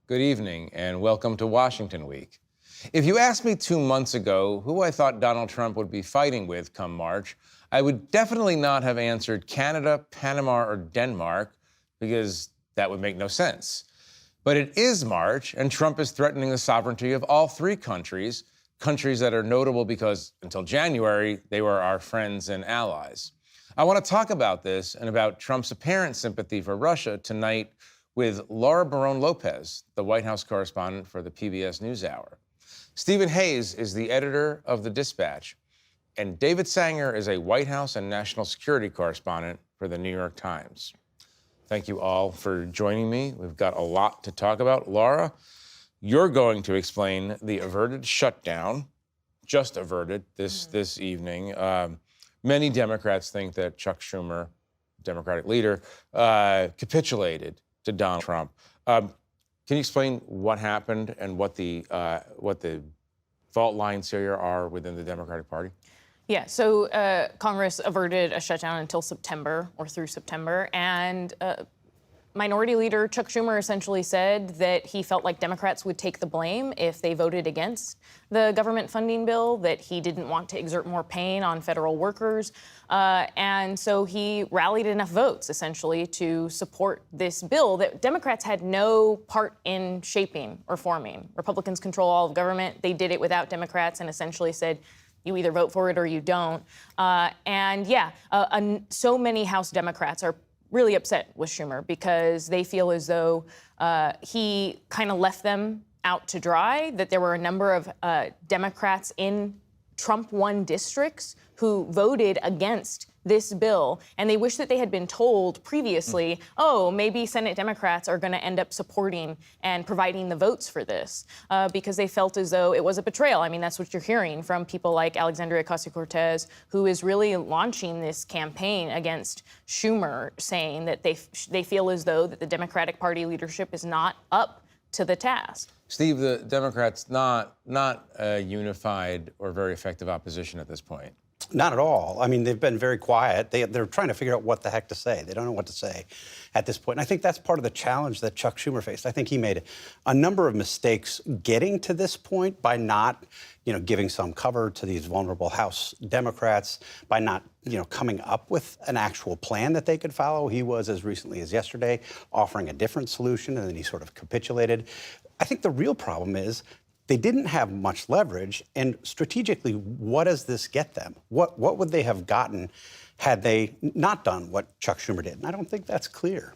Good evening, and welcome to Washington Week. If you asked me 2 months ago who I thought Donald Trump would be fighting with come March, I would definitely not have answered Canada, Panama, or Denmark, because that would make no sense. But it is March, and Trump is threatening the sovereignty of all three countries, countries that are notable because until January, they were our friends and allies. I want to talk about this and about Trump's apparent sympathy for Russia tonight with Laura Barone-Lopez, the White House correspondent for the PBS NewsHour. Stephen Hayes is the editor of The Dispatch, and David Sanger is a White House and national security correspondent for the New York Times. Thank you all for joining me. We've got a lot to talk about. Laura, you're going to explain the averted shutdown, just averted this evening. Many Democrats think that Chuck Schumer, Democratic leader, capitulated to Donald Trump. Can you explain what happened and what the fault lines here are within the Democratic Party? Yeah, so Congress averted a shutdown until September or through September, and Minority Leader Chuck Schumer essentially said that he felt like Democrats would take the blame if they voted against the government funding bill, that he didn't want to exert more pain on federal workers. And so he rallied enough votes, essentially, to support this bill that Democrats had no part in shaping or forming. Republicans control all of government. They did it without Democrats and essentially said, you either vote for it or you don't. So many House Democrats are really upset with Schumer because they feel as though he kind of left them out to dry, that there were a number of Democrats in Trump-won districts who voted against this bill, and they wish that they had been told previously, oh, maybe Senate Democrats are going to end up supporting and providing the votes for this, because they felt as though it was a betrayal. I mean, that's what you're hearing from people like Alexandria Ocasio-Cortez, who is really launching this campaign against Schumer, saying that they feel as though that the Democratic Party leadership is not up to the task. Steve, the Democrats not a unified or very effective opposition at this point. Not at all. I mean, they've been very quiet. They're trying to figure out what the heck to say. They don't know what to say at this point. And I think that's part of the challenge that Chuck Schumer faced. I think he made a number of mistakes getting to this point by not, giving some cover to these vulnerable House Democrats, by not, coming up with an actual plan that they could follow. He was, as recently as yesterday, offering a different solution, and then he sort of capitulated. I think the real problem is they didn't have much leverage, and strategically, what does this get them? What would they have gotten had they not done what Chuck Schumer did? And I don't think that's clear.